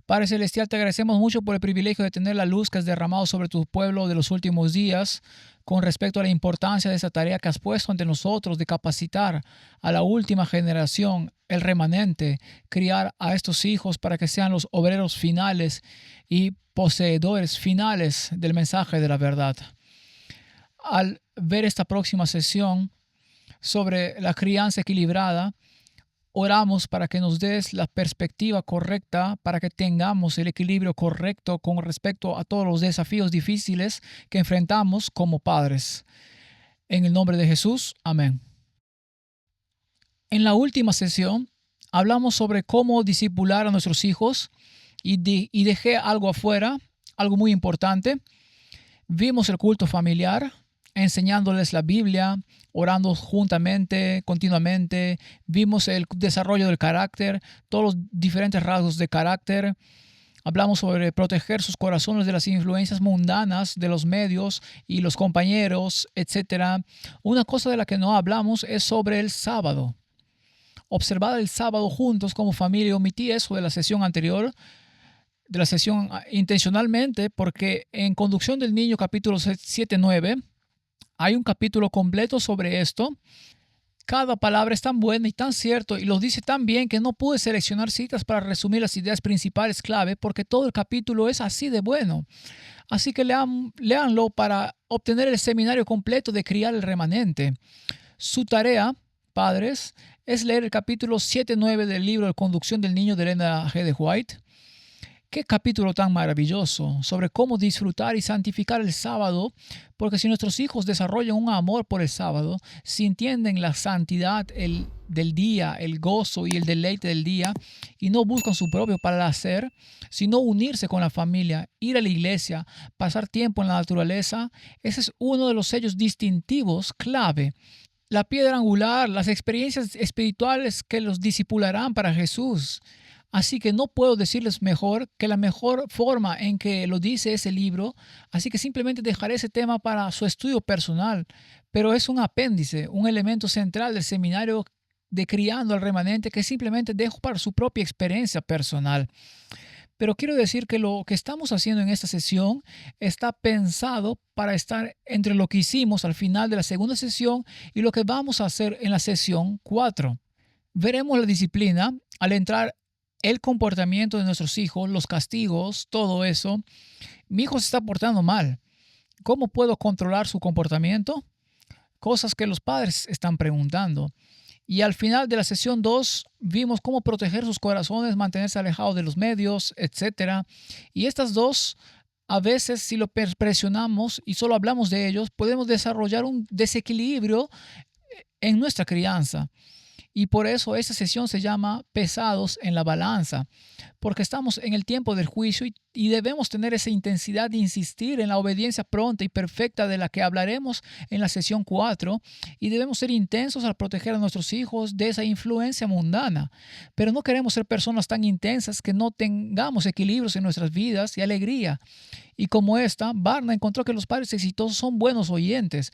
Padre Celestial, te agradecemos mucho por el privilegio de tener la luz que has derramado sobre tu pueblo de los últimos días con respecto a la importancia de esa tarea que has puesto ante nosotros de capacitar a la última generación, el remanente, criar a estos hijos para que sean los obreros finales y poseedores finales del mensaje de la verdad. Al ver esta próxima sesión sobre la crianza equilibrada, oramos para que nos des la perspectiva correcta, para que tengamos el equilibrio correcto con respecto a todos los desafíos difíciles que enfrentamos como padres. En el nombre de Jesús, amén. En la última sesión hablamos sobre cómo discipular a nuestros hijos y dejé algo afuera, algo muy importante. Vimos el culto familiar, enseñándoles la Biblia, orando juntamente, continuamente. Vimos el desarrollo del carácter, todos los diferentes rasgos de carácter. Hablamos sobre proteger sus corazones de las influencias mundanas de los medios y los compañeros, etc. Una cosa de la que no hablamos es sobre el sábado. Observar el sábado juntos como familia. Omití eso de la sesión anterior, de la sesión intencionalmente, porque en Conducción del Niño, capítulo 7-9, hay un capítulo completo sobre esto. Cada palabra es tan buena y tan cierto y los dice tan bien que no pude seleccionar citas para resumir las ideas principales clave porque todo el capítulo es así de bueno. Así que léanlo para obtener el seminario completo de criar el remanente. Su tarea, padres, es leer el capítulo 7-9 del libro de Conducción del Niño de Elena G. de White. Qué capítulo tan maravilloso sobre cómo disfrutar y santificar el sábado, porque si nuestros hijos desarrollan un amor por el sábado, si entienden la santidad del día, el gozo y el deleite del día, y no buscan su propio placer, sino unirse con la familia, ir a la iglesia, pasar tiempo en la naturaleza, ese es uno de los sellos distintivos clave. La piedra angular, las experiencias espirituales que los discipularán para Jesús. Así que no puedo decirles mejor que la mejor forma en que lo dice ese libro, así que simplemente dejaré ese tema para su estudio personal, pero es un apéndice, un elemento central del seminario de Criando al Remanente que simplemente dejo para su propia experiencia personal. Pero quiero decir que lo que estamos haciendo en esta sesión está pensado para estar entre lo que hicimos al final de la segunda sesión y lo que vamos a hacer en la sesión 4. Veremos la disciplina al entrar el comportamiento de nuestros hijos, los castigos, todo eso. Mi hijo se está portando mal. ¿Cómo puedo controlar su comportamiento? Cosas que los padres están preguntando. Y al final de la sesión 2 vimos cómo proteger sus corazones, mantenerse alejados de los medios, etc. Y estas dos, a veces si lo presionamos y solo hablamos de ellos, podemos desarrollar un desequilibrio en nuestra crianza. Y por eso esta sesión se llama Pesados en la balanza, porque estamos en el tiempo del juicio y debemos tener esa intensidad de insistir en la obediencia pronta y perfecta de la que hablaremos en la sesión 4 y debemos ser intensos al proteger a nuestros hijos de esa influencia mundana. Pero no queremos ser personas tan intensas que no tengamos equilibrios en nuestras vidas y alegría. Y como esta, Barna encontró que los padres exitosos son buenos oyentes.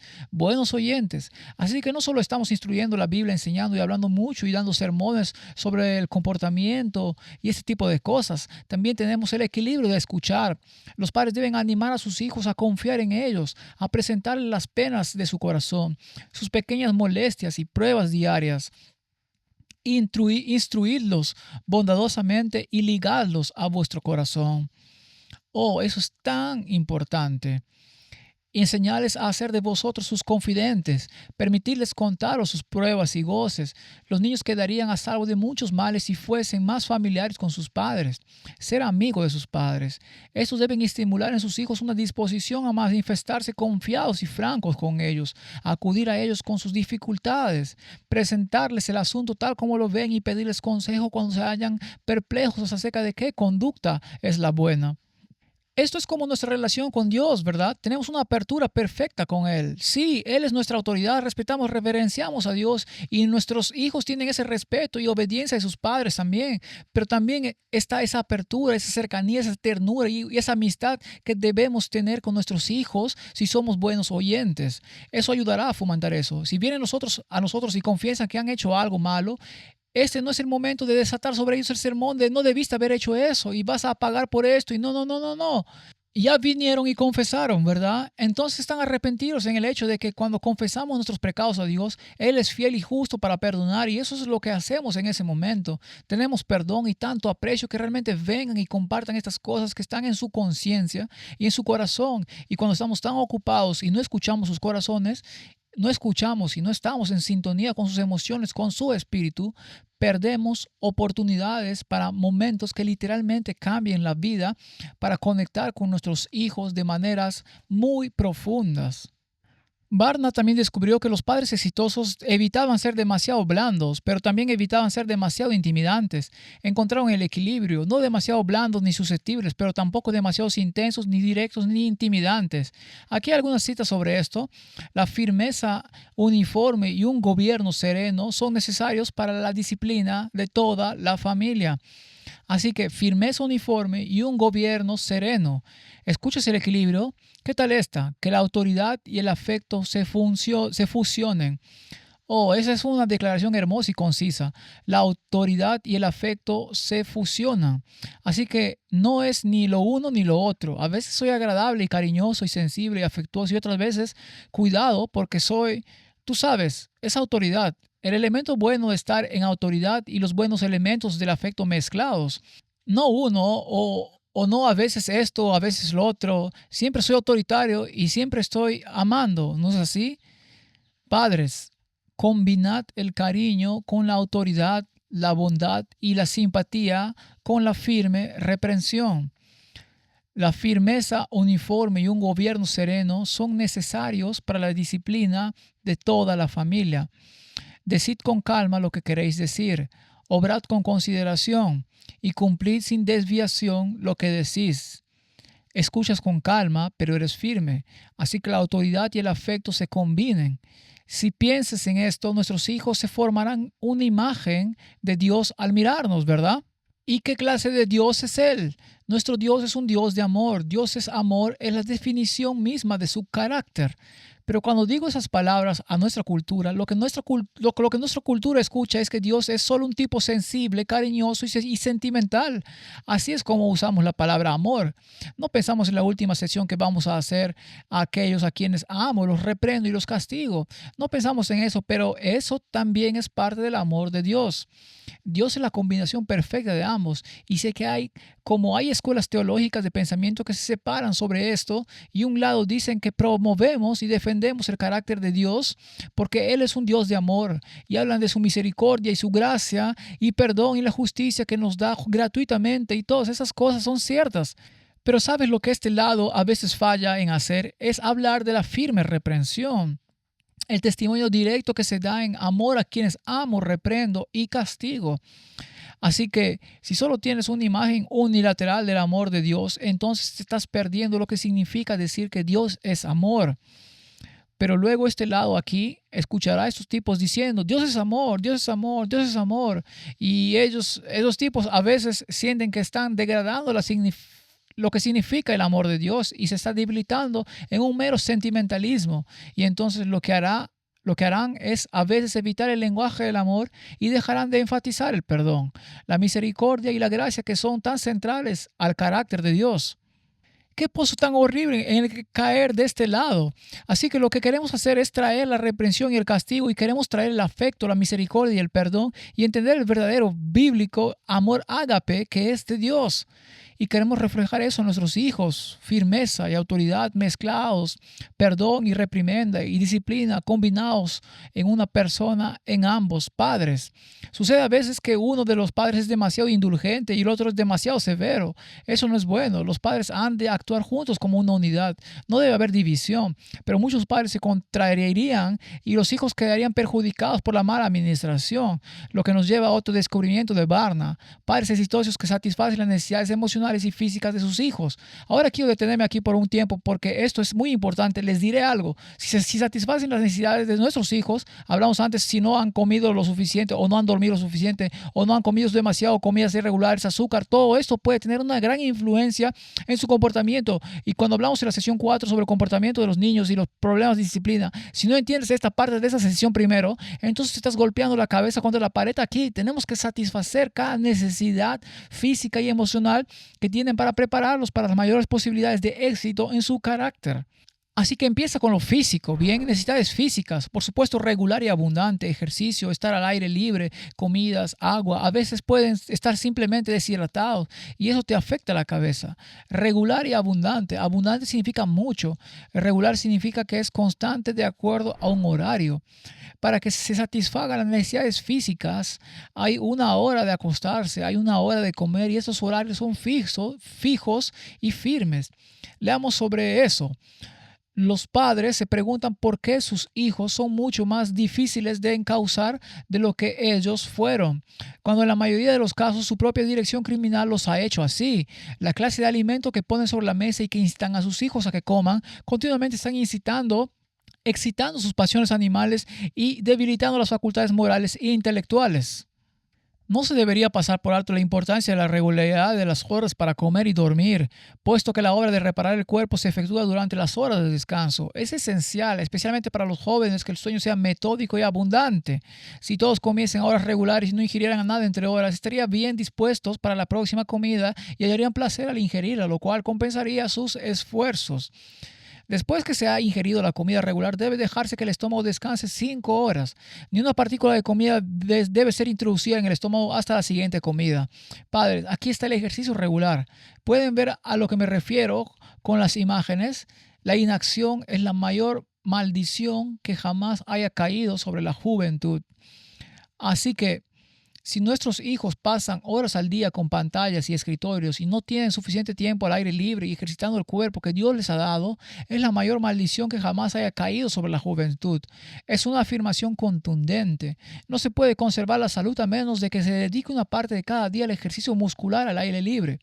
Así que no solo estamos instruyendo la Biblia, enseñando y hablando mucho y dando sermones sobre el comportamiento y ese tipo de cosas. También tenemos el equilibrio de escuchar. Los padres deben animar a sus hijos a confiar en ellos, a presentarles las penas de su corazón, sus pequeñas molestias y pruebas diarias. Instruirlos bondadosamente y ligarlos a vuestro corazón. Oh, eso es tan importante. Enseñarles a hacer de vosotros sus confidentes, permitirles contaros sus pruebas y goces. Los niños quedarían a salvo de muchos males si fuesen más familiares con sus padres, ser amigos de sus padres. Estos deben estimular en sus hijos una disposición a manifestarse confiados y francos con ellos, a acudir a ellos con sus dificultades, presentarles el asunto tal como lo ven y pedirles consejo cuando se hallan perplejos acerca de qué conducta es la buena. Esto es como nuestra relación con Dios, ¿verdad? Tenemos una apertura perfecta con Él. Sí, Él es nuestra autoridad, respetamos, reverenciamos a Dios y nuestros hijos tienen ese respeto y obediencia de sus padres también. Pero también está esa apertura, esa cercanía, esa ternura y esa amistad que debemos tener con nuestros hijos si somos buenos oyentes. Eso ayudará a fomentar eso. Si vienen a nosotros y confiesan que han hecho algo malo, Este no es el momento de desatar sobre ellos el sermón de no debiste haber hecho eso y vas a pagar por esto y no, no, no, no, no. Ya vinieron y confesaron, ¿verdad? Entonces están arrepentidos en el hecho de que cuando confesamos nuestros pecados a Dios, Él es fiel y justo para perdonar y eso es lo que hacemos en ese momento. Tenemos perdón y tanto aprecio que realmente vengan y compartan estas cosas que están en su conciencia y en su corazón. Y cuando estamos tan ocupados y no escuchamos sus corazones, no escuchamos y no estamos en sintonía con sus emociones, con su espíritu, perdemos oportunidades para momentos que literalmente cambien la vida, para conectar con nuestros hijos de maneras muy profundas. Barna también descubrió que los padres exitosos evitaban ser demasiado blandos, pero también evitaban ser demasiado intimidantes. Encontraron el equilibrio, no demasiado blandos ni susceptibles, pero tampoco demasiado intensos, ni directos, ni intimidantes. Aquí hay algunas citas sobre esto. La firmeza uniforme y un gobierno sereno son necesarios para la disciplina de toda la familia. Así que firmeza uniforme y un gobierno sereno. ¿Escuchas el equilibrio? ¿Qué tal esta? Que la autoridad y el afecto se fusionen. Oh, esa es una declaración hermosa y concisa. La autoridad y el afecto se fusionan. Así que no es ni lo uno ni lo otro. A veces soy agradable y cariñoso y sensible y afectuoso y otras veces cuidado porque soy, tú sabes, es autoridad. El elemento bueno de estar en autoridad y los buenos elementos del afecto mezclados. No uno o no a veces esto, a veces lo otro. Siempre soy autoritario y siempre estoy amando. ¿No es así? Padres, combinad el cariño con la autoridad, la bondad y la simpatía con la firme reprensión. La firmeza uniforme y un gobierno sereno son necesarios para la disciplina de toda la familia. Decid con calma lo que queréis decir, obrad con consideración y cumplid sin desviación lo que decís. Escuchas con calma, pero eres firme, así que la autoridad y el afecto se combinen. Si piensas en esto, nuestros hijos se formarán una imagen de Dios al mirarnos, ¿verdad? ¿Y qué clase de Dios es Él? Nuestro Dios es un Dios de amor. Dios es amor, es la definición misma de su carácter. Pero cuando digo esas palabras a nuestra cultura, lo que nuestra cultura escucha es que Dios es solo un tipo sensible, cariñoso y sentimental. Así es como usamos la palabra amor. No pensamos en la última sesión que vamos a hacer a aquellos a quienes amo, los reprendo y los castigo. No pensamos en eso, pero eso también es parte del amor de Dios. Dios es la combinación perfecta de ambos y sé que como hay escuelas teológicas de pensamiento que se separan sobre esto y un lado dicen que promovemos y defendemos el carácter de Dios porque Él es un Dios de amor y hablan de su misericordia y su gracia y perdón y la justicia que nos da gratuitamente y todas esas cosas son ciertas. Pero ¿sabes lo que este lado a veces falla en hacer? Es hablar de la firme reprensión. El testimonio directo que se da en amor a quienes amo, reprendo y castigo. Así que si solo tienes una imagen unilateral del amor de Dios, entonces te estás perdiendo lo que significa decir que Dios es amor. Pero luego este lado aquí escuchará a estos tipos diciendo, Dios es amor, Dios es amor, Dios es amor. Y esos tipos a veces sienten que están degradando lo que significa el amor de Dios y se está debilitando en un mero sentimentalismo. Y entonces lo que harán es a veces evitar el lenguaje del amor y dejarán de enfatizar el perdón, la misericordia y la gracia que son tan centrales al carácter de Dios. Qué pozo tan horrible en el que caer de este lado. Así que lo que queremos hacer es traer la reprensión y el castigo y queremos traer el afecto, la misericordia y el perdón y entender el verdadero bíblico amor ágape que es de Dios. Y queremos reflejar eso en nuestros hijos, firmeza y autoridad mezclados, perdón y reprimenda y disciplina combinados en una persona, en ambos padres. Sucede a veces que uno de los padres es demasiado indulgente y el otro es demasiado severo. Eso no es bueno. Los padres han de actuar juntos como una unidad. No debe haber división, pero muchos padres se contrariarían y los hijos quedarían perjudicados por la mala administración, lo que nos lleva a otro descubrimiento de Barna. Padres exitosos que satisfacen las necesidades emocionales emocionales y físicas de sus hijos. Ahora quiero detenerme aquí por un tiempo porque esto es muy importante. Les diré algo. Si satisfacen las necesidades de nuestros hijos, hablamos antes, si no han comido lo suficiente o no han dormido lo suficiente o no han comido demasiado comidas irregulares, azúcar, todo esto puede tener una gran influencia en su comportamiento. Y cuando hablamos en la sesión 4 sobre el comportamiento de los niños y los problemas de disciplina, si no entiendes esta parte de esa sesión primero, entonces estás golpeando la cabeza contra la pared. Aquí tenemos que satisfacer cada necesidad física y emocional que tienen para prepararlos para las mayores posibilidades de éxito en su carácter. Así que empieza con lo físico, bien, necesidades físicas, por supuesto regular y abundante, ejercicio, estar al aire libre, comidas, agua, a veces pueden estar simplemente deshidratados y eso te afecta la cabeza. Regular y abundante, abundante significa mucho, regular significa que es constante de acuerdo a un horario. Para que se satisfagan las necesidades físicas, hay una hora de acostarse, hay una hora de comer y esos horarios son fijos y firmes. Leamos sobre eso. Los padres se preguntan por qué sus hijos son mucho más difíciles de encauzar de lo que ellos fueron, cuando en la mayoría de los casos su propia dirección criminal los ha hecho así. La clase de alimento que ponen sobre la mesa y que incitan a sus hijos a que coman, continuamente están excitando sus pasiones animales y debilitando las facultades morales e intelectuales. No se debería pasar por alto la importancia de la regularidad de las horas para comer y dormir, puesto que la obra de reparar el cuerpo se efectúa durante las horas de descanso. Es esencial, especialmente para los jóvenes, que el sueño sea metódico y abundante. Si todos comiesen a horas regulares y no ingirieran nada entre horas, estarían bien dispuestos para la próxima comida y hallarían placer al ingerirla, lo cual compensaría sus esfuerzos. Después que se ha ingerido la comida regular, debe dejarse que el estómago descanse 5 horas. Ni una partícula de comida debe ser introducida en el estómago hasta la siguiente comida. Padres, aquí está el ejercicio regular. Pueden ver a lo que me refiero con las imágenes. La inacción es la mayor maldición que jamás haya caído sobre la juventud. Así que si nuestros hijos pasan horas al día con pantallas y escritorios y no tienen suficiente tiempo al aire libre y ejercitando el cuerpo que Dios les ha dado, es la mayor maldición que jamás haya caído sobre la juventud. Es una afirmación contundente. No se puede conservar la salud a menos de que se dedique una parte de cada día al ejercicio muscular al aire libre.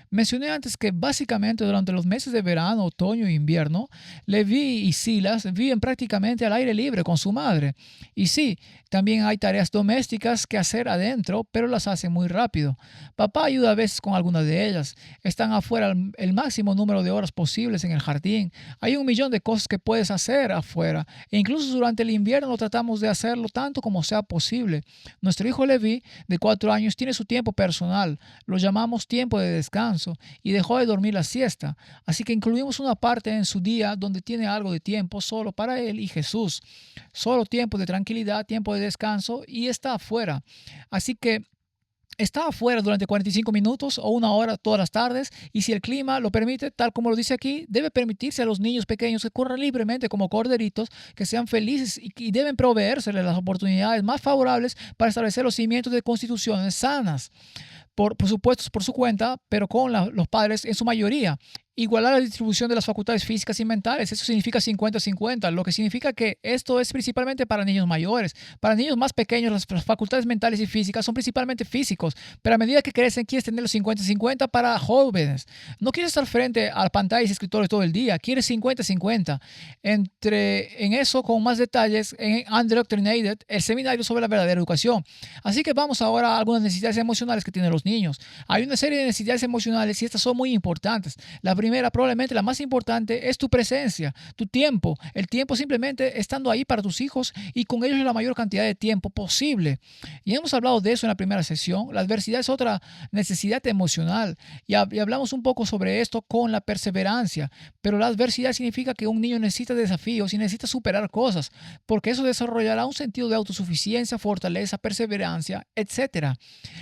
Mencioné antes que básicamente durante los meses de verano, otoño e invierno, Levi y Silas viven prácticamente al aire libre con su madre. Y sí, también hay tareas domésticas que hacer adentro, pero las hacen muy rápido. Papá ayuda a veces con algunas de ellas. Están afuera el máximo número de horas posibles en el jardín. Hay 1 millón de cosas que puedes hacer afuera. E incluso durante el invierno tratamos de hacerlo tanto como sea posible. Nuestro hijo Levi, de 4 años, tiene su tiempo personal. Lo llamamos tiempo de descanso y dejó de dormir la siesta. Así que incluimos una parte en su día donde tiene algo de tiempo solo para él y Jesús. Solo tiempo de tranquilidad, tiempo de descanso y está afuera. Así que está afuera durante 45 minutos o 1 hora todas las tardes y si el clima lo permite, tal como lo dice aquí, debe permitirse a los niños pequeños que corran libremente como corderitos, que sean felices y deben proveérseles las oportunidades más favorables para establecer los cimientos de constituciones sanas. Por supuesto, por su cuenta, pero con los padres en su mayoría. Igualar la distribución de las facultades físicas y mentales, eso significa 50-50, lo que significa que esto es principalmente para niños mayores. Para niños más pequeños, las facultades mentales y físicas son principalmente físicos, pero a medida que crecen, quieres tener los 50-50 para jóvenes. No quieres estar frente a pantallas y escritorios todo el día, quieres 50-50. En eso, con más detalles, en Undoctrinated, el seminario sobre la verdadera educación. Así que vamos ahora a algunas necesidades emocionales que tienen los niños. Hay una serie de necesidades emocionales y estas son muy importantes. La primera, probablemente la más importante, es tu presencia, tu tiempo. El tiempo simplemente estando ahí para tus hijos y con ellos la mayor cantidad de tiempo posible. Y hemos hablado de eso en la primera sesión. La adversidad es otra necesidad emocional y hablamos un poco sobre esto con la perseverancia. Pero la adversidad significa que un niño necesita desafíos y necesita superar cosas, porque eso desarrollará un sentido de autosuficiencia, fortaleza, perseverancia, etc.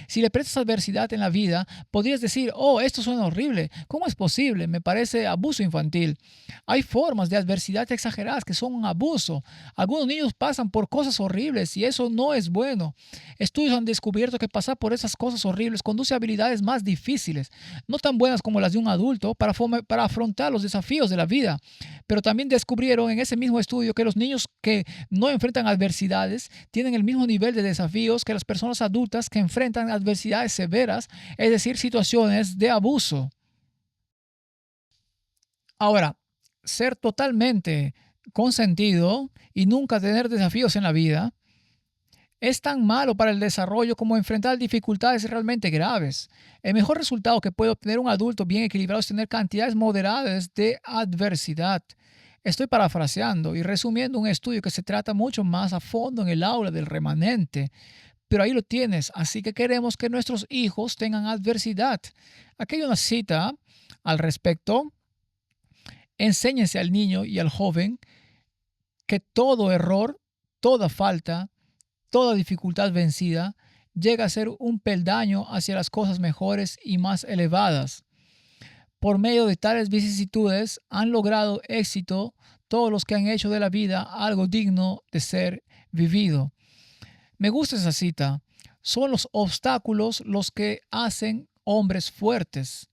Si le prestas adversidad en la vida, podrías decir, oh, esto suena horrible. ¿Cómo es posible? me parece abuso infantil. Hay formas de adversidad exageradas que son un abuso. Algunos niños pasan por cosas horribles y eso no es bueno. Estudios han descubierto que pasar por esas cosas horribles conduce a habilidades más difíciles, no tan buenas como las de un adulto, para afrontar los desafíos de la vida. Pero también descubrieron en ese mismo estudio que los niños que no enfrentan adversidades tienen el mismo nivel de desafíos que las personas adultas que enfrentan adversidades severas, es decir, situaciones de abuso. Ahora, ser totalmente consentido y nunca tener desafíos en la vida es tan malo para el desarrollo como enfrentar dificultades realmente graves. El mejor resultado que puede obtener un adulto bien equilibrado es tener cantidades moderadas de adversidad. Estoy parafraseando y resumiendo un estudio que se trata mucho más a fondo en el aula del remanente. Pero ahí lo tienes, así que queremos que nuestros hijos tengan adversidad. Aquí hay una cita al respecto. Enséñense al niño y al joven que todo error, toda falta, toda dificultad vencida llega a ser un peldaño hacia las cosas mejores y más elevadas. Por medio de tales vicisitudes han logrado éxito todos los que han hecho de la vida algo digno de ser vivido. Me gusta esa cita. Son los obstáculos los que hacen hombres fuertes.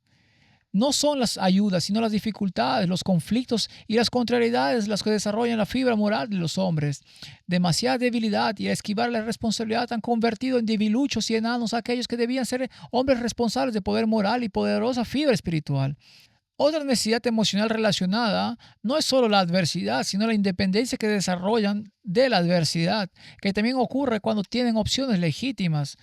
No son las ayudas, sino las dificultades, los conflictos y las contrariedades las que desarrollan la fibra moral de los hombres. Demasiada debilidad y esquivar la responsabilidad han convertido en debiluchos y enanos a aquellos que debían ser hombres responsables de poder moral y poderosa fibra espiritual. Otra necesidad emocional relacionada no es solo la adversidad, sino la independencia que desarrollan de la adversidad, que también ocurre cuando tienen opciones legítimas.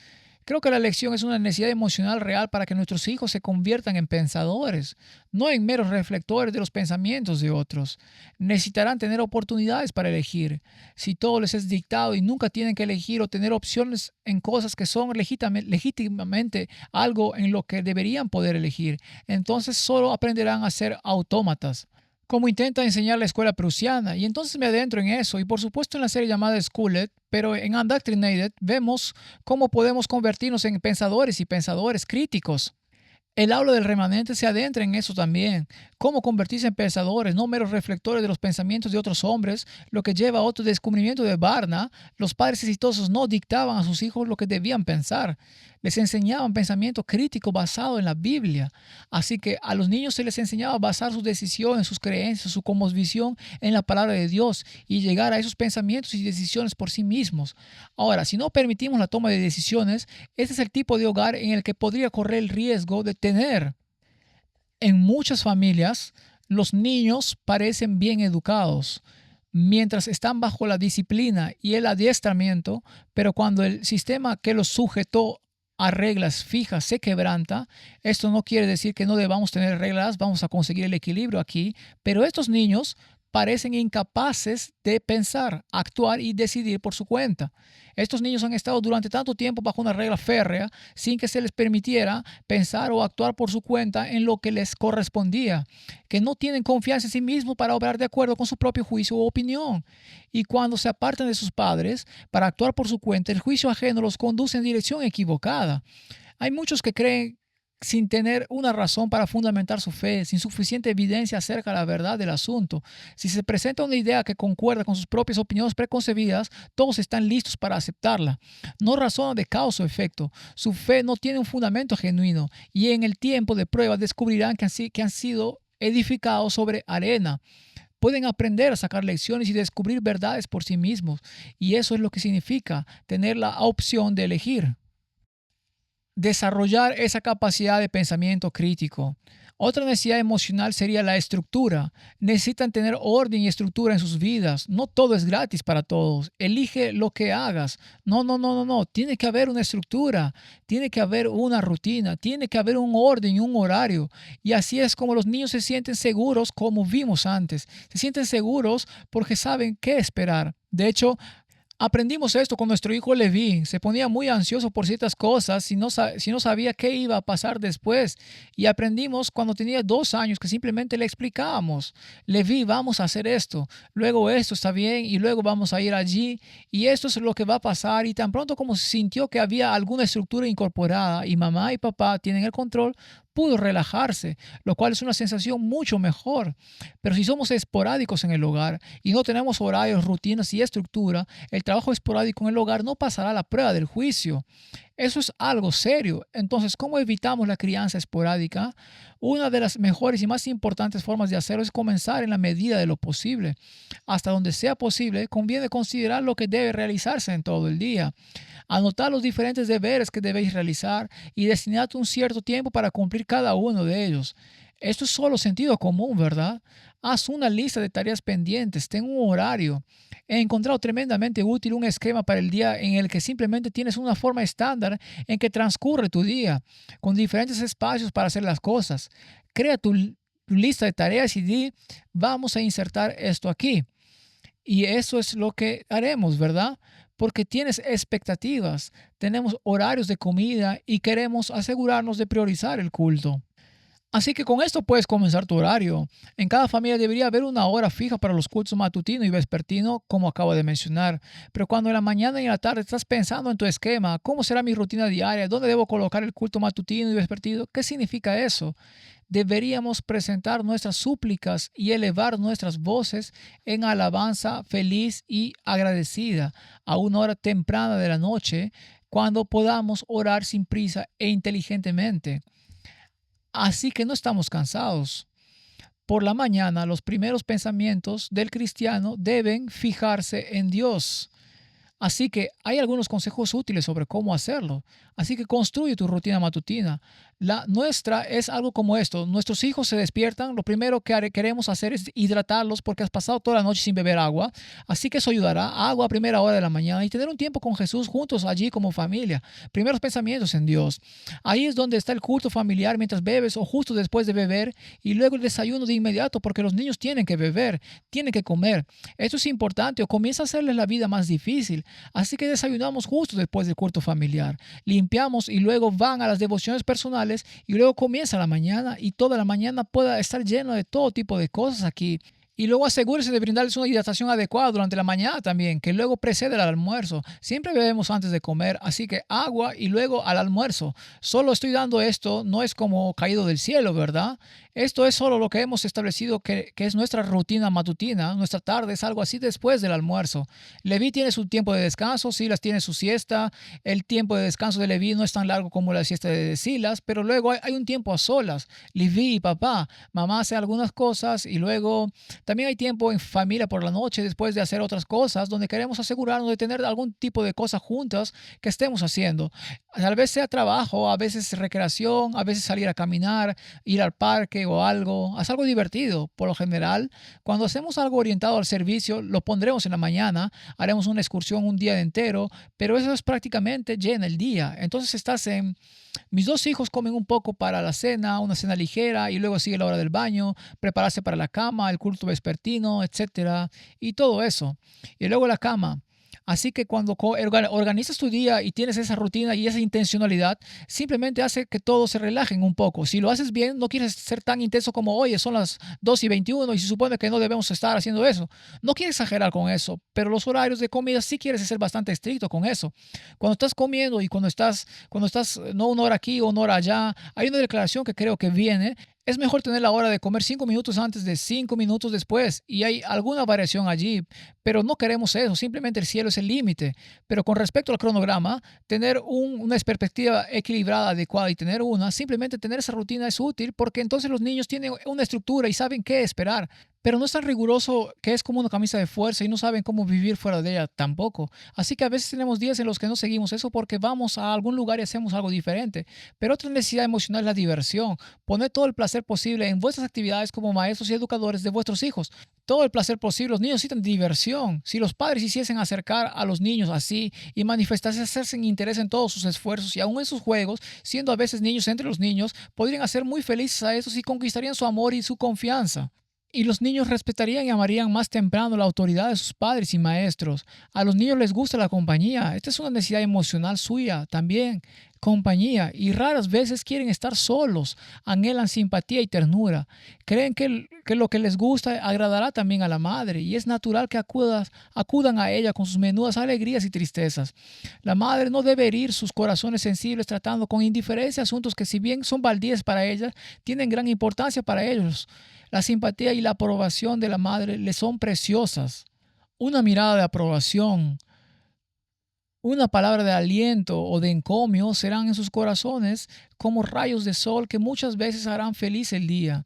Creo que la elección es una necesidad emocional real para que nuestros hijos se conviertan en pensadores, no en meros reflectores de los pensamientos de otros. Necesitarán tener oportunidades para elegir. Si todo les es dictado y nunca tienen que elegir o tener opciones en cosas que son legítimamente algo en lo que deberían poder elegir, entonces solo aprenderán a ser autómatas, como intenta enseñar la escuela prusiana, y entonces me adentro en eso, y por supuesto en la serie llamada Schooled, pero en Undoctrinated vemos cómo podemos convertirnos en pensadores y pensadores críticos. El aula del remanente se adentra en eso también, cómo convertirse en pensadores, no meros reflectores de los pensamientos de otros hombres, lo que lleva a otro descubrimiento de Barna. Los padres exitosos no dictaban a sus hijos lo que debían pensar, les enseñaban pensamiento crítico basado en la Biblia. Así que a los niños se les enseñaba a basar sus decisiones, sus creencias, su cosmovisión en la palabra de Dios y llegar a esos pensamientos y decisiones por sí mismos. Ahora, si no permitimos la toma de decisiones, este es el tipo de hogar en el que podría correr el riesgo de tener. En muchas familias, los niños parecen bien educados mientras están bajo la disciplina y el adiestramiento, pero cuando el sistema que los sujetó a reglas fijas se quebranta, esto no quiere decir que no debamos tener reglas, vamos a conseguir el equilibrio aquí, pero estos niños parecen incapaces de pensar, actuar y decidir por su cuenta. Estos niños han estado durante tanto tiempo bajo una regla férrea sin que se les permitiera pensar o actuar por su cuenta en lo que les correspondía, que no tienen confianza en sí mismos para obrar de acuerdo con su propio juicio o opinión. Y cuando se apartan de sus padres para actuar por su cuenta, el juicio ajeno los conduce en dirección equivocada. Hay muchos que creen sin tener una razón para fundamentar su fe, sin suficiente evidencia acerca de la verdad del asunto. Si se presenta una idea que concuerda con sus propias opiniones preconcebidas, todos están listos para aceptarla. No razonan de causa o efecto. Su fe no tiene un fundamento genuino y en el tiempo de prueba descubrirán que han sido edificados sobre arena. Pueden aprender a sacar lecciones y descubrir verdades por sí mismos. Y eso es lo que significa tener la opción de elegir. Desarrollar esa capacidad de pensamiento crítico. Otra necesidad emocional sería la estructura. Necesitan tener orden y estructura en sus vidas. No todo es gratis para todos. Elige lo que hagas. No. Tiene que haber una estructura. Tiene que haber una rutina. Tiene que haber un orden y un horario. Y así es como los niños se sienten seguros, como vimos antes. Se sienten seguros porque saben qué esperar. De hecho, aprendimos esto con nuestro hijo Leví. Se ponía muy ansioso por ciertas cosas si no sabía qué iba a pasar después. Y aprendimos cuando tenía 2 años que simplemente le explicábamos: Leví, vamos a hacer esto, luego esto está bien y luego vamos a ir allí y esto es lo que va a pasar. Y tan pronto como se sintió que había alguna estructura incorporada y mamá y papá tienen el control, pudo relajarse, lo cual es una sensación mucho mejor. Pero si somos esporádicos en el hogar y no tenemos horarios, rutinas y estructura, el trabajo esporádico en el hogar no pasará la prueba del juicio. Eso es algo serio. Entonces, ¿cómo evitamos la crianza esporádica? Una de las mejores y más importantes formas de hacerlo es comenzar en la medida de lo posible. Hasta donde sea posible, conviene considerar lo que debe realizarse en todo el día. Anotar los diferentes deberes que debéis realizar y destinad un cierto tiempo para cumplir cada uno de ellos. Esto es solo sentido común, ¿verdad? Haz una lista de tareas pendientes, ten un horario. He encontrado tremendamente útil un esquema para el día en el que simplemente tienes una forma estándar en que transcurre tu día, con diferentes espacios para hacer las cosas. Crea tu lista de tareas y di, vamos a insertar esto aquí. Y eso es lo que haremos, ¿verdad? Porque tienes expectativas, tenemos horarios de comida y queremos asegurarnos de priorizar el culto. Así que con esto puedes comenzar tu horario. En cada familia debería haber una hora fija para los cultos matutino y vespertino, como acabo de mencionar. Pero cuando en la mañana y en la tarde estás pensando en tu esquema, ¿cómo será mi rutina diaria? ¿Dónde debo colocar el culto matutino y vespertino? ¿Qué significa eso? Deberíamos presentar nuestras súplicas y elevar nuestras voces en alabanza feliz y agradecida a una hora temprana de la noche, cuando podamos orar sin prisa e inteligentemente. Así que no estamos cansados. Por la mañana, los primeros pensamientos del cristiano deben fijarse en Dios. Así que hay algunos consejos útiles sobre cómo hacerlo. Así que construye tu rutina matutina. La nuestra es algo como esto. Nuestros hijos se despiertan. Lo primero que queremos hacer es hidratarlos porque has pasado toda la noche sin beber agua. Así que eso ayudará. Agua a primera hora de la mañana y tener un tiempo con Jesús juntos allí como familia. Primeros pensamientos en Dios. Ahí es donde está el culto familiar mientras bebes o justo después de beber. Y luego el desayuno de inmediato porque los niños tienen que beber, tienen que comer. Esto es importante o comienza a hacerles la vida más difícil. Así que desayunamos justo después del culto familiar. Limpiamos y luego van a las devociones personales y luego comienza la mañana y toda la mañana pueda estar lleno de todo tipo de cosas aquí. Y luego asegúrese de brindarles una hidratación adecuada durante la mañana también, que luego precede al almuerzo. Siempre bebemos antes de comer, así que agua y luego al almuerzo. Solo estoy dando esto, no es como caído del cielo, ¿verdad? Esto es solo lo que hemos establecido que es nuestra rutina matutina. Nuestra tarde es algo así después del almuerzo. Leví tiene su tiempo de descanso, Silas tiene su siesta. El tiempo de descanso de Leví no es tan largo como la siesta de Silas, pero luego hay un tiempo a solas. Leví y papá, mamá hace algunas cosas y luego también hay tiempo en familia por la noche después de hacer otras cosas donde queremos asegurarnos de tener algún tipo de cosas juntas que estemos haciendo. Tal vez sea trabajo, a veces recreación, a veces salir a caminar, ir al parque o algo. Haz algo divertido. Por lo general, cuando hacemos algo orientado al servicio, lo pondremos en la mañana, haremos una excursión un día entero, pero eso es prácticamente llena el día. Entonces estás en... Mis dos hijos comen un poco para la cena, una cena ligera, y luego sigue la hora del baño, prepararse para la cama, el culto vespertino, etcétera, y todo eso. Y luego la cama. Así que cuando organizas tu día y tienes esa rutina y esa intencionalidad, simplemente hace que todos se relajen un poco. Si lo haces bien, no quieres ser tan intenso como, oye, son las 2:21 y se supone que no debemos estar haciendo eso. No quieres exagerar con eso, pero los horarios de comida sí quieres ser bastante estricto con eso. Cuando estás comiendo y cuando estás no una hora aquí o una hora allá, hay una declaración que creo que viene. Es mejor tener la hora de comer 5 minutos antes de 5 minutos después y hay alguna variación allí, pero no queremos eso, simplemente el cielo es el límite. Pero con respecto al cronograma, tener una perspectiva equilibrada, adecuada y simplemente tener esa rutina es útil porque entonces los niños tienen una estructura y saben qué esperar. Pero no es tan riguroso que es como una camisa de fuerza y no saben cómo vivir fuera de ella tampoco. Así que a veces tenemos días en los que no seguimos eso porque vamos a algún lugar y hacemos algo diferente. Pero otra necesidad emocional es la diversión. Poner todo el placer posible en vuestras actividades como maestros y educadores de vuestros hijos. Todo el placer posible. Los niños necesitan diversión. Si los padres hiciesen acercar a los niños así y manifestarse, hacerse interés en todos sus esfuerzos y aún en sus juegos, siendo a veces niños entre los niños, podrían hacer muy felices a esos y conquistarían su amor y su confianza. Y los niños respetarían y amarían más temprano la autoridad de sus padres y maestros. A los niños les gusta la compañía. Esta es una necesidad emocional suya también. compañía y raras veces quieren estar solos, anhelan simpatía y ternura. Creen que lo que les gusta agradará también a la madre y es natural que acudan a ella con sus menudas alegrías y tristezas. La madre no debe herir sus corazones sensibles tratando con indiferencia asuntos que si bien son baldíes para ella, tienen gran importancia para ellos. La simpatía y la aprobación de la madre le son preciosas. Una mirada de aprobación, una palabra de aliento o de encomio serán en sus corazones como rayos de sol que muchas veces harán feliz el día.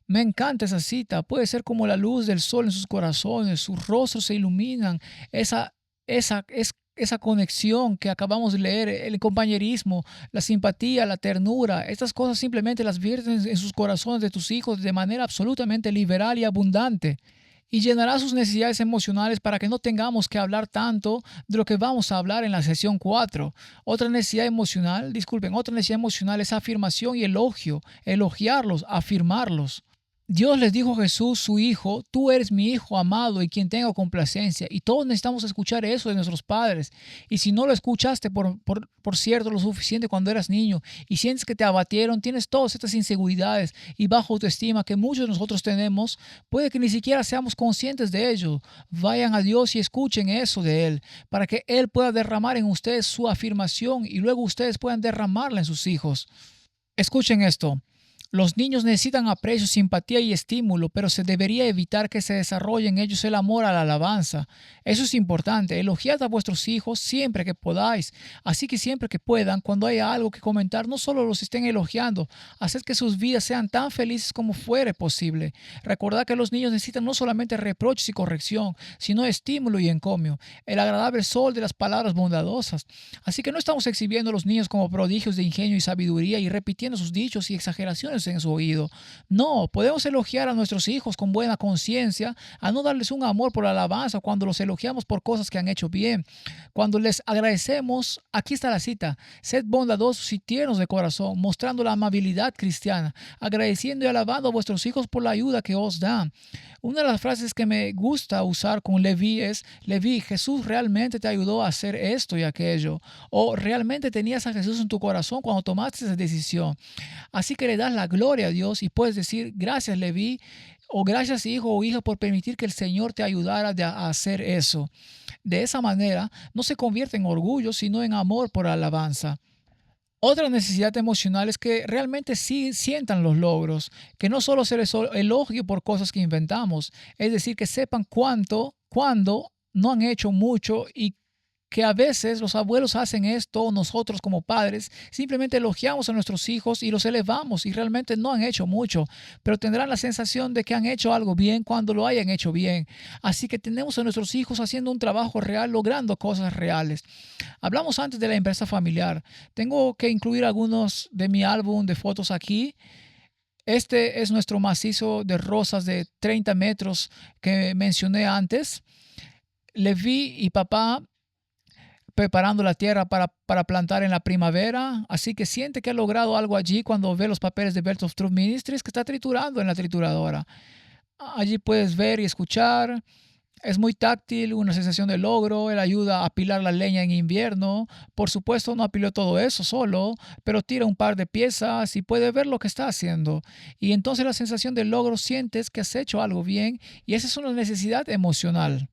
Me encanta esa cita. Puede ser como la luz del sol en sus corazones. Sus rostros se iluminan. Esa conexión que acabamos de leer, el compañerismo, la simpatía, la ternura, estas cosas simplemente las vierten en sus corazones de tus hijos de manera absolutamente liberal y abundante. Y llenará sus necesidades emocionales para que no tengamos que hablar tanto de lo que vamos a hablar en la sesión 4. Otra necesidad emocional es afirmación y elogio, elogiarlos, afirmarlos. Dios les dijo a Jesús, su Hijo, tú eres mi Hijo amado y quien tengo complacencia. Y todos necesitamos escuchar eso de nuestros padres. Y si no lo escuchaste, por cierto, lo suficiente cuando eras niño y sientes que te abatieron, tienes todas estas inseguridades y baja autoestima que muchos de nosotros tenemos, puede que ni siquiera seamos conscientes de ello. Vayan a Dios y escuchen eso de Él, para que Él pueda derramar en ustedes su afirmación y luego ustedes puedan derramarla en sus hijos. Escuchen esto. Los niños necesitan aprecio, simpatía y estímulo, pero se debería evitar que se desarrolle en ellos el amor a la alabanza. Eso es importante. Elogiad a vuestros hijos siempre que podáis. Así que siempre que puedan, cuando haya algo que comentar, no solo los estén elogiando, haced que sus vidas sean tan felices como fuere posible. Recordad que los niños necesitan no solamente reproches y corrección, sino estímulo y encomio, el agradable sol de las palabras bondadosas. Así que no estamos exhibiendo a los niños como prodigios de ingenio y sabiduría y repitiendo sus dichos y exageraciones en su oído. No, podemos elogiar a nuestros hijos con buena conciencia, a no darles un amor por la alabanza cuando los elogiamos por cosas que han hecho bien. Cuando les agradecemos, aquí está la cita, sed bondadosos y tiernos de corazón, mostrando la amabilidad cristiana, agradeciendo y alabando a vuestros hijos por la ayuda que os dan. Una de las frases que me gusta usar con Leví es, Leví, Jesús realmente te ayudó a hacer esto y aquello, o realmente tenías a Jesús en tu corazón cuando tomaste esa decisión. Así que le das la gloria a Dios y puedes decir, gracias Leví, o gracias hijo o hija por permitir que el Señor te ayudara a hacer eso. De esa manera no se convierte en orgullo, sino en amor por alabanza. Otra necesidad emocional es que realmente sí sientan los logros, que no solo se les elogie por cosas que inventamos, es decir, que sepan cuándo no han hecho mucho y que a veces los abuelos hacen esto, nosotros como padres simplemente elogiamos a nuestros hijos y los elevamos y realmente no han hecho mucho, pero tendrán la sensación de que han hecho algo bien cuando lo hayan hecho bien. Así que tenemos a nuestros hijos haciendo un trabajo real, logrando cosas reales. Hablamos antes de la empresa familiar. Tengo que incluir algunos de mi álbum de fotos aquí. Este es nuestro macizo de rosas de 30 metros que mencioné antes. Leví y papá preparando la tierra para plantar en la primavera, así que siente que ha logrado algo allí cuando ve los papeles de Belt of Truth Ministries que está triturando en la trituradora. Allí puedes ver y escuchar. Es muy táctil, una sensación de logro. Él ayuda a apilar la leña en invierno. Por supuesto, no apiló todo eso solo, pero tira un par de piezas y puede ver lo que está haciendo. Y entonces la sensación de logro sientes que has hecho algo bien y esa es una necesidad emocional.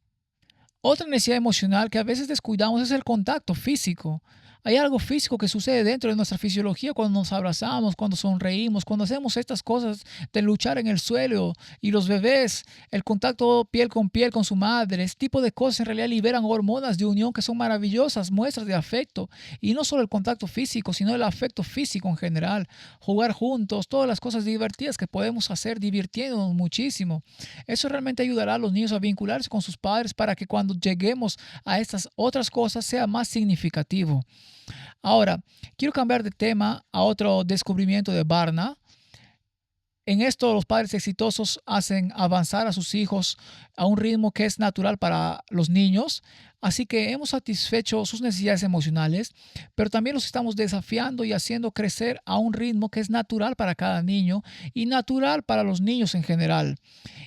Otra necesidad emocional que a veces descuidamos es el contacto físico. Hay algo físico que sucede dentro de nuestra fisiología cuando nos abrazamos, cuando sonreímos, cuando hacemos estas cosas de luchar en el suelo. Y los bebés, el contacto piel con su madre, este tipo de cosas en realidad liberan hormonas de unión que son maravillosas, muestras de afecto. Y no solo el contacto físico, sino el afecto físico en general. Jugar juntos, todas las cosas divertidas que podemos hacer divirtiéndonos muchísimo. Eso realmente ayudará a los niños a vincularse con sus padres para que cuando lleguemos a estas otras cosas sea más significativo. Ahora, quiero cambiar de tema a otro descubrimiento de Barna. En esto, los padres exitosos hacen avanzar a sus hijos a un ritmo que es natural para los niños. Así que hemos satisfecho sus necesidades emocionales, pero también los estamos desafiando y haciendo crecer a un ritmo que es natural para cada niño y natural para los niños en general.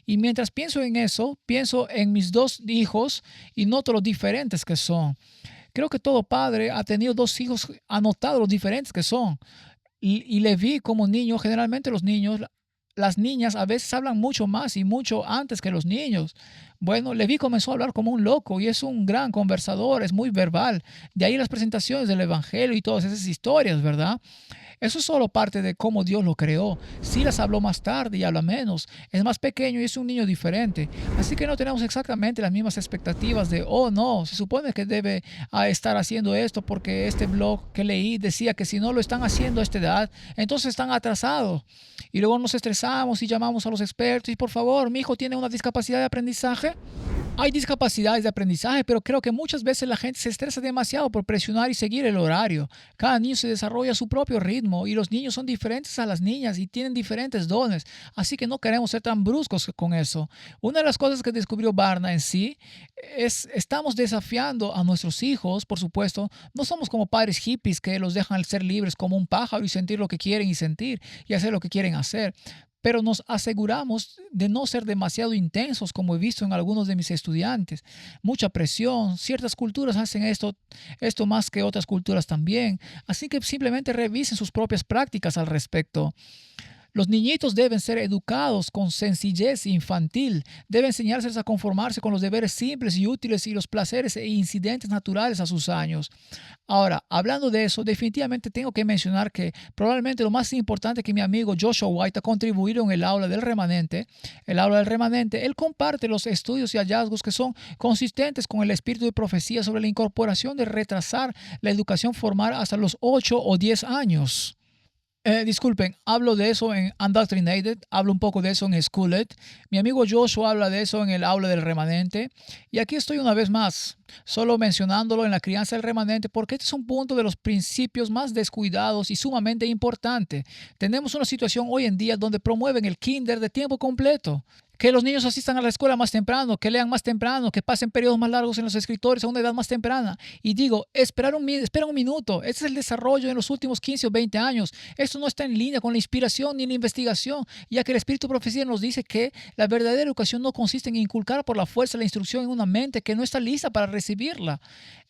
Y mientras pienso en eso, pienso en mis dos hijos y noto lo diferentes que son. Creo que todo padre ha tenido dos hijos, ha notado los diferentes que son. Y le vi como niño, generalmente los niños, las niñas a veces hablan mucho más y mucho antes que los niños. Bueno, Leví comenzó a hablar como un loco y es un gran conversador, es muy verbal. De ahí las presentaciones del Evangelio y todas esas historias, ¿verdad? Eso es solo parte de cómo Dios lo creó. Silas habló más tarde y habla menos. Es más pequeño y es un niño diferente. Así que no tenemos exactamente las mismas expectativas de, oh no, se supone que debe estar haciendo esto porque este blog que leí decía que si no lo están haciendo a esta edad, entonces están atrasados. Y luego nos estresamos y llamamos a los expertos y por favor, mi hijo tiene una discapacidad de aprendizaje. Hay discapacidades de aprendizaje, pero creo que muchas veces la gente se estresa demasiado por presionar y seguir el horario. Cada niño se desarrolla a su propio ritmo y los niños son diferentes a las niñas y tienen diferentes dones, así que no queremos ser tan bruscos con eso. Una de las cosas que descubrió Barna en sí es estamos desafiando a nuestros hijos, por supuesto. No somos como padres hippies que los dejan ser libres como un pájaro y sentir lo que quieren y sentir y hacer lo que quieren hacer, pero nos aseguramos de no ser demasiado intensos, como he visto en algunos de mis estudiantes. Mucha presión, ciertas culturas hacen esto más que otras culturas también, así que simplemente revisen sus propias prácticas al respecto. Los niñitos deben ser educados con sencillez infantil, deben enseñárseles a conformarse con los deberes simples y útiles y los placeres e incidentes naturales a sus años. Ahora, hablando de eso, definitivamente tengo que mencionar que probablemente lo más importante que mi amigo Joshua White ha contribuido en el aula del remanente, él comparte los estudios y hallazgos que son consistentes con el espíritu de profecía sobre la incorporación de retrasar la educación formal hasta los 8 o 10 años. Disculpen, hablo de eso en Undoctrinated, hablo un poco de eso en Schooled. Mi amigo Joshua habla de eso en el aula del remanente. Y aquí estoy una vez más, solo mencionándolo en la crianza del remanente, porque este es un punto de los principios más descuidados y sumamente importante. Tenemos una situación hoy en día donde promueven el kinder de tiempo completo. Que los niños asistan a la escuela más temprano, que lean más temprano, que pasen periodos más largos en los escritorios a una edad más temprana. Y digo, espera un minuto. Este es el desarrollo en los últimos 15 o 20 años. Esto no está en línea con la inspiración ni la investigación, ya que el Espíritu de Profecía nos dice que la verdadera educación no consiste en inculcar por la fuerza la instrucción en una mente que no está lista para recibirla.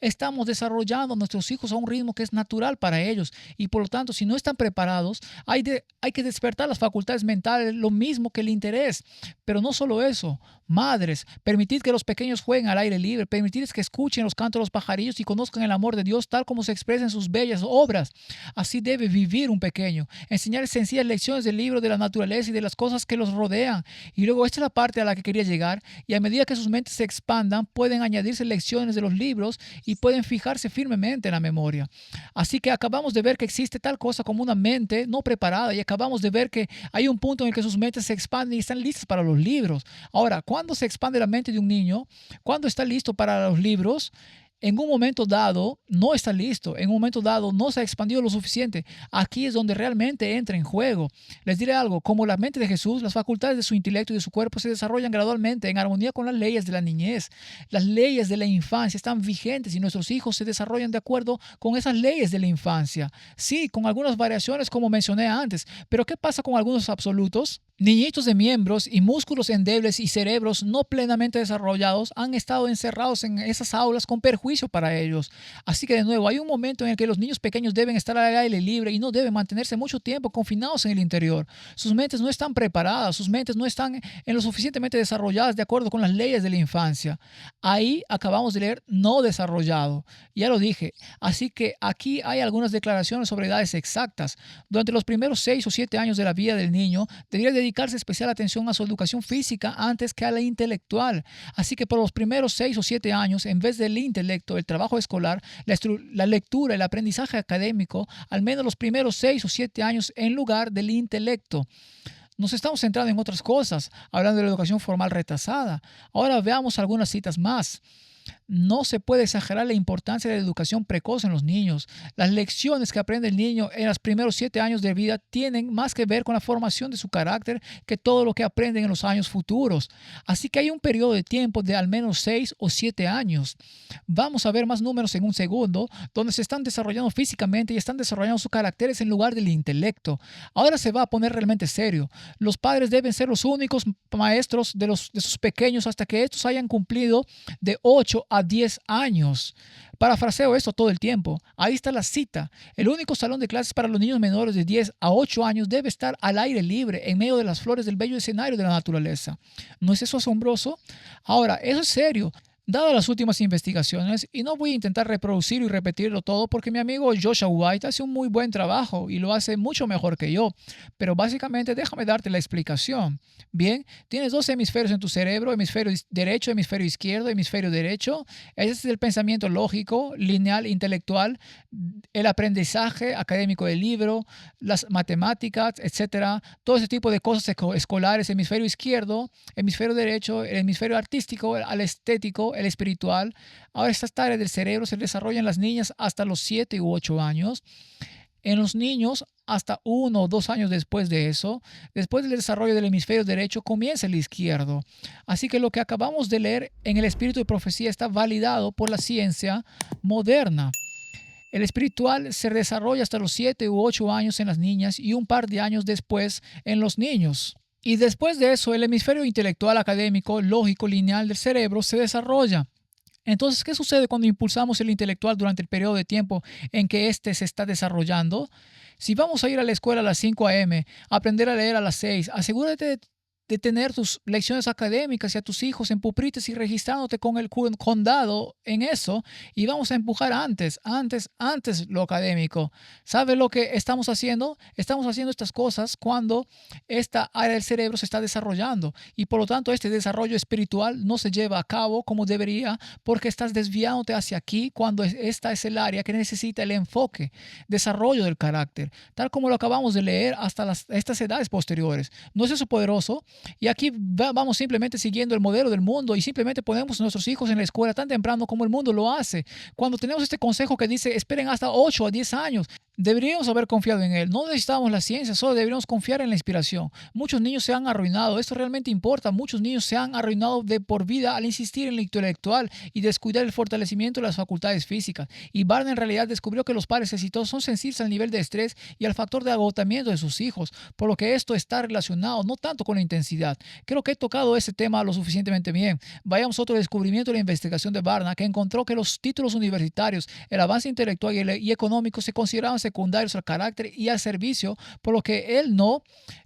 Estamos desarrollando a nuestros hijos a un ritmo que es natural para ellos y por lo tanto, si no están preparados, hay que despertar las facultades mentales, lo mismo que el interés. Pero no solo eso, madres, permitid que los pequeños jueguen al aire libre, permitid que escuchen los cantos de los pajarillos y conozcan el amor de Dios tal como se expresa en sus bellas obras. Así debe vivir un pequeño, enseñar sencillas lecciones del libro de la naturaleza y de las cosas que los rodean. Y luego esta es la parte a la que quería llegar, y a medida que sus mentes se expandan, pueden añadirse lecciones de los libros y pueden fijarse firmemente en la memoria. Así que acabamos de ver que existe tal cosa como una mente no preparada y acabamos de ver que hay un punto en el que sus mentes se expanden y están listas para los libros. Ahora, ¿cuándo se expande la mente de un niño? ¿Cuándo está listo para los libros? En un momento dado no está listo, en un momento dado no se ha expandido lo suficiente. Aquí es donde realmente entra en juego. Les diré algo, como la mente de Jesús, las facultades de su intelecto y de su cuerpo se desarrollan gradualmente en armonía con las leyes de la niñez. Las leyes de la infancia están vigentes y nuestros hijos se desarrollan de acuerdo con esas leyes de la infancia. Sí, con algunas variaciones como mencioné antes, pero ¿qué pasa con algunos absolutos? Niñitos de miembros y músculos endebles y cerebros no plenamente desarrollados han estado encerrados en esas aulas con perjuicio para ellos. Así que de nuevo, hay un momento en el que los niños pequeños deben estar al aire libre y no deben mantenerse mucho tiempo confinados en el interior. Sus mentes no están preparadas, sus mentes no están en lo suficientemente desarrolladas de acuerdo con las leyes de la infancia. Ahí acabamos de leer no desarrollado. Ya lo dije. Así que aquí hay algunas declaraciones sobre edades exactas. Durante los primeros 6 o 7 años de la vida del niño, debería dedicarse especial atención a su educación física antes que a la intelectual. Así que por los primeros 6 o 7 años, en vez del intelecto, el trabajo escolar, la lectura, el aprendizaje académico, al menos los primeros 6 o 7 años en lugar del intelecto. Nos estamos centrando en otras cosas, hablando de la educación formal retrasada. Ahora veamos algunas citas más. No se puede exagerar la importancia de la educación precoz en los niños. Las lecciones que aprende el niño en los primeros 7 años de vida tienen más que ver con la formación de su carácter que todo lo que aprenden en los años futuros. Así que hay un periodo de tiempo de al menos 6 o 7 años. Vamos a ver más números en un segundo, donde se están desarrollando físicamente y están desarrollando sus caracteres en lugar del intelecto. Ahora se va a poner realmente serio. Los padres deben ser los únicos maestros de sus pequeños hasta que estos hayan cumplido de 8 8 a 10 años. Parafraseo esto todo el tiempo. Ahí está la cita. El único salón de clases para los niños menores de 10 a 8 años debe estar al aire libre, en medio de las flores del bello escenario de la naturaleza. ¿No es eso asombroso? Ahora, eso es serio. Dadas las últimas investigaciones, y no voy a intentar reproducir y repetirlo todo porque mi amigo Joshua White hace un muy buen trabajo y lo hace mucho mejor que yo, pero básicamente déjame darte la explicación. Bien, tienes dos hemisferios en tu cerebro, hemisferio derecho, hemisferio izquierdo, hemisferio derecho. Ese es el pensamiento lógico, lineal, intelectual, el aprendizaje académico del libro, las matemáticas, etcétera. Todo ese tipo de cosas escolares, hemisferio izquierdo, hemisferio derecho, el hemisferio artístico, el estético, el espiritual. Ahora estas áreas del cerebro se desarrollan en las niñas hasta los 7 u 8 años. En los niños, hasta 1 o 2 años después de eso, después del desarrollo del hemisferio derecho, comienza el izquierdo. Así que lo que acabamos de leer en el espíritu de profecía está validado por la ciencia moderna. El espiritual se desarrolla hasta los 7 u 8 años en las niñas y un par de años después en los niños. Y después de eso, el hemisferio intelectual, académico, lógico, lineal del cerebro se desarrolla. Entonces, ¿qué sucede cuando impulsamos el intelectual durante el periodo de tiempo en que éste se está desarrollando? Si vamos a ir a la escuela a las 5 a.m., aprender a leer a las 6, asegúrate de tener tus lecciones académicas y a tus hijos en pupitres y registrándote con el condado en eso, y vamos a empujar antes lo académico. ¿Sabe lo que estamos haciendo? Estamos haciendo estas cosas cuando esta área del cerebro se está desarrollando y por lo tanto este desarrollo espiritual no se lleva a cabo como debería porque estás desviándote hacia aquí cuando esta es el área que necesita el enfoque, desarrollo del carácter, tal como lo acabamos de leer hasta estas edades posteriores. ¿No es eso poderoso? Y aquí vamos simplemente siguiendo el modelo del mundo y simplemente ponemos a nuestros hijos en la escuela tan temprano como el mundo lo hace. Cuando tenemos este consejo que dice esperen hasta 8 a 10 años, deberíamos haber confiado en él. No necesitamos la ciencia, solo deberíamos confiar en la inspiración. Muchos niños se han arruinado, esto realmente importa. Muchos niños se han arruinado de por vida al insistir en lo intelectual y descuidar el fortalecimiento de las facultades físicas. Y Barna en realidad descubrió que los padres exitosos son sensibles al nivel de estrés y al factor de agotamiento de sus hijos, por lo que esto está relacionado no tanto con la intensidad. Creo que he tocado ese tema lo suficientemente bien. Vayamos a otro descubrimiento de la investigación de Barna, que encontró que los títulos universitarios, el avance intelectual y económico se consideraban secundarios al carácter y al servicio, por lo que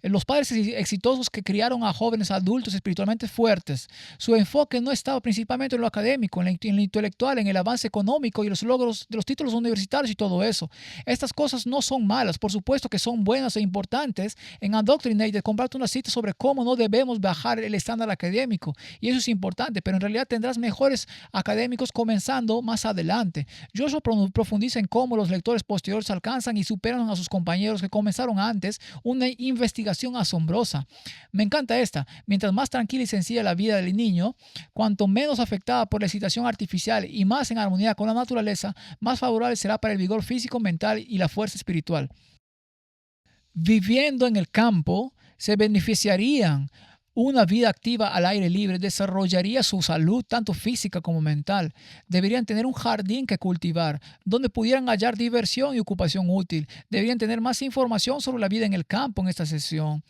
los padres exitosos que criaron a jóvenes adultos espiritualmente fuertes, su enfoque no estaba principalmente en lo académico, en lo intelectual, en el avance económico y los logros de los títulos universitarios y todo eso. Estas cosas no son malas, por supuesto que son buenas e importantes. En Undoctrinated comparto una cita sobre cómo no debemos bajar el estándar académico y eso es importante, pero en realidad tendrás mejores académicos comenzando más adelante. Joshua profundiza en cómo los lectores posteriores alcanzan y superan a sus compañeros que comenzaron antes, una investigación asombrosa. Me encanta esta. Mientras más tranquila y sencilla la vida del niño, cuanto menos afectada por la excitación artificial y más en armonía con la naturaleza, más favorable será para el vigor físico, mental y la fuerza espiritual. Viviendo en el campo, se beneficiarían una vida activa al aire libre, desarrollaría su salud tanto física como mental. Deberían tener un jardín que cultivar, donde pudieran hallar diversión y ocupación útil. Deberían tener más información sobre la vida en el campo en esta sesión.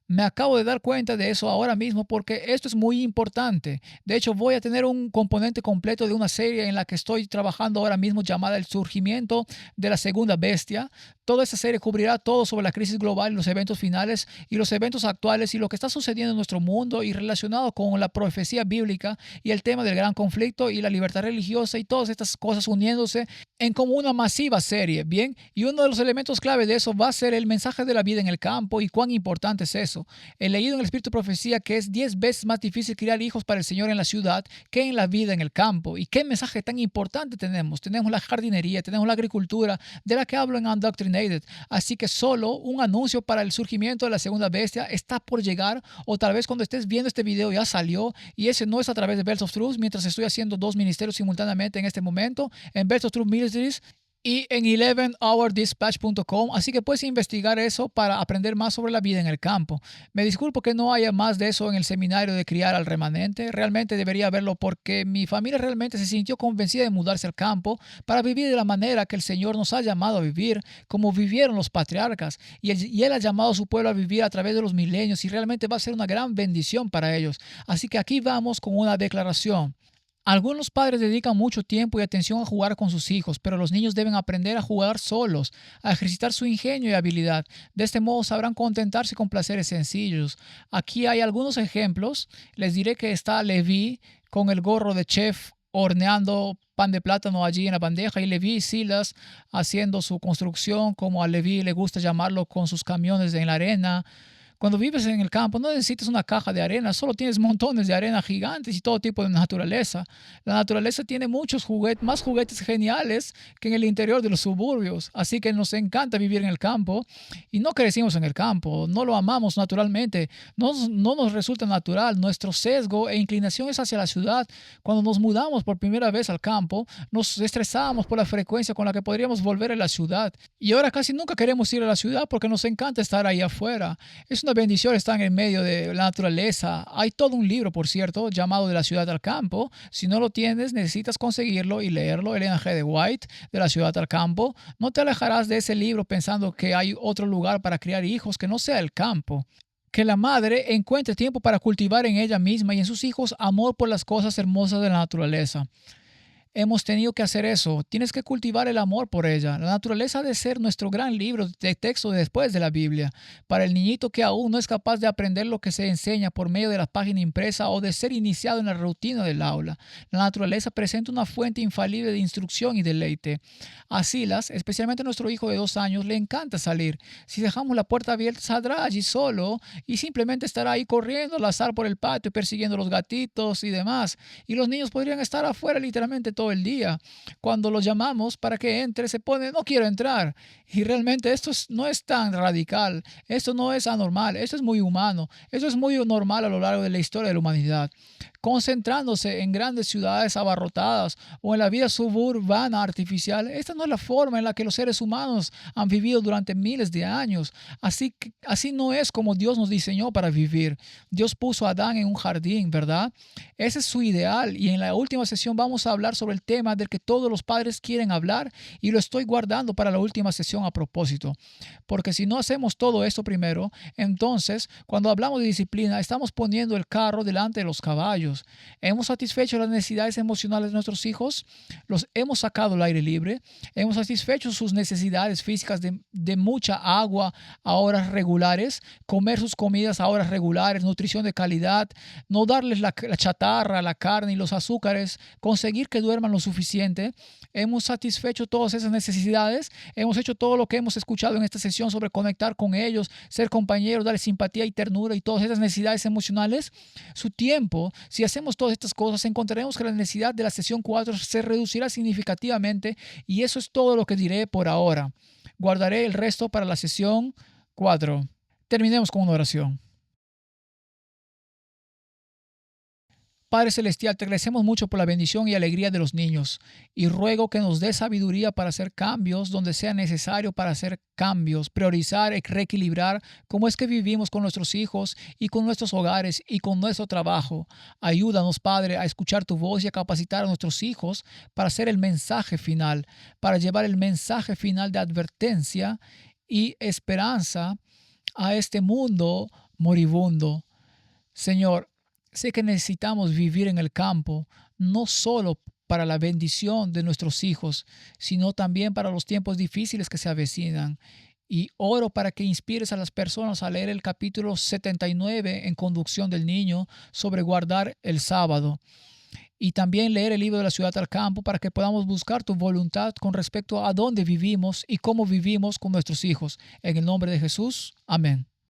Me acabo de dar cuenta de eso ahora mismo porque esto es muy importante. De hecho, voy a tener un componente completo de una serie en la que estoy trabajando ahora mismo llamada El surgimiento de la segunda bestia. Toda esta serie cubrirá todo sobre la crisis global y los eventos finales y los eventos actuales y lo que está sucediendo en nuestro mundo y relacionado con la profecía bíblica y el tema del gran conflicto y la libertad religiosa y todas estas cosas uniéndose en como una masiva serie, ¿bien? Y uno de los elementos clave de eso va a ser el mensaje de la vida en el campo y cuán importante es eso. He leído en el Espíritu de Profecía que es 10 veces más difícil criar hijos para el Señor en la ciudad que en la vida en el campo. ¿Y qué mensaje tan importante tenemos? Tenemos la jardinería, tenemos la agricultura, de la que hablo en Undoctrinated. Así que solo un anuncio para el surgimiento de la segunda bestia está por llegar, o tal vez cuando estés viendo este video ya salió, y ese no es a través de Bells of Truth, mientras estoy haciendo 2 ministerios simultáneamente en este momento, en Bells of Truth Ministries y en 11hourdispatch.com, así que puedes investigar eso para aprender más sobre la vida en el campo. Me disculpo que no haya más de eso en el seminario de criar al remanente. Realmente debería haberlo porque mi familia realmente se sintió convencida de mudarse al campo para vivir de la manera que el Señor nos ha llamado a vivir, como vivieron los patriarcas. Y Él ha llamado a su pueblo a vivir a través de los milenios y realmente va a ser una gran bendición para ellos. Así que aquí vamos con una declaración. Algunos padres dedican mucho tiempo y atención a jugar con sus hijos, pero los niños deben aprender a jugar solos, a ejercitar su ingenio y habilidad. De este modo sabrán contentarse con placeres sencillos. Aquí hay algunos ejemplos. Les diré que está Leví con el gorro de chef horneando pan de plátano allí en la bandeja, y Leví y Silas haciendo su construcción, como a Leví le gusta llamarlo, con sus camiones en la arena. Cuando vives en el campo, no necesitas una caja de arena, solo tienes montones de arena gigantes y todo tipo de naturaleza. La naturaleza tiene muchos juguetes, más juguetes geniales que en el interior de los suburbios. Así que nos encanta vivir en el campo y no crecimos en el campo, no lo amamos naturalmente, no nos resulta natural. Nuestro sesgo e inclinación es hacia la ciudad. Cuando nos mudamos por primera vez al campo, nos estresamos por la frecuencia con la que podríamos volver a la ciudad. Y ahora casi nunca queremos ir a la ciudad porque nos encanta estar ahí afuera. Es una bendición estar en medio de la naturaleza. Hay todo un libro, por cierto, llamado De la ciudad al campo. Si no lo tienes, necesitas conseguirlo y leerlo. Elena G. de White, De la ciudad al campo. No te alejarás de ese libro pensando que hay otro lugar para criar hijos que no sea el campo. Que la madre encuentre tiempo para cultivar en ella misma y en sus hijos amor por las cosas hermosas de la naturaleza. Hemos tenido que hacer eso. Tienes que cultivar el amor por ella. La naturaleza ha de ser nuestro gran libro de texto después de la Biblia. Para el niñito que aún no es capaz de aprender lo que se enseña por medio de la página impresa o de ser iniciado en la rutina del aula, la naturaleza presenta una fuente infalible de instrucción y deleite. A Silas, especialmente a nuestro hijo de 2 años, le encanta salir. Si dejamos la puerta abierta, saldrá allí solo y simplemente estará ahí corriendo al azar por el patio, persiguiendo los gatitos y demás. Y los niños podrían estar afuera literalmente todo el día. Cuando los llamamos para que entre, se pone, no quiero entrar. Y realmente no es tan radical, esto no es anormal, esto es muy humano, esto es muy normal a lo largo de la historia de la humanidad. Concentrándose en grandes ciudades abarrotadas o en la vida suburbana artificial, esta no es la forma en la que los seres humanos han vivido durante miles de años. Así no es como Dios nos diseñó para vivir. Dios puso a Adán en un jardín, ¿verdad? Ese es su ideal, y en la última sesión vamos a hablar sobre el tema del que todos los padres quieren hablar, y lo estoy guardando para la última sesión a propósito. Porque si no hacemos todo esto primero, entonces cuando hablamos de disciplina estamos poniendo el carro delante de los caballos. ¿Hemos satisfecho las necesidades emocionales de nuestros hijos? ¿Los hemos sacado al aire libre? ¿Hemos satisfecho sus necesidades físicas de mucha agua a horas regulares? ¿Comer sus comidas a horas regulares? ¿Nutrición de calidad? ¿No darles la chatarra, la carne y los azúcares? ¿Conseguir que duerman lo suficiente? ¿Hemos satisfecho todas esas necesidades? ¿Hemos hecho todo lo que hemos escuchado en esta sesión sobre conectar con ellos, ser compañeros, darles simpatía y ternura y todas esas necesidades emocionales? Su tiempo, si hacemos todas estas cosas, encontraremos que la necesidad de la sesión 4 se reducirá significativamente, y eso es todo lo que diré por ahora. Guardaré el resto para la sesión 4. Terminemos con una oración. Padre Celestial, te agradecemos mucho por la bendición y alegría de los niños, y ruego que nos dé sabiduría para hacer cambios donde sea necesario para hacer cambios, priorizar y reequilibrar cómo es que vivimos con nuestros hijos y con nuestros hogares y con nuestro trabajo. Ayúdanos, Padre, a escuchar tu voz y a capacitar a nuestros hijos para hacer el mensaje final, para llevar el mensaje final de advertencia y esperanza a este mundo moribundo. Señor, sé que necesitamos vivir en el campo, no solo para la bendición de nuestros hijos, sino también para los tiempos difíciles que se avecinan. Y oro para que inspires a las personas a leer el capítulo 79 en Conducción del Niño sobre guardar el sábado. Y también leer el libro de la ciudad al campo para que podamos buscar tu voluntad con respecto a dónde vivimos y cómo vivimos con nuestros hijos. En el nombre de Jesús. Amén.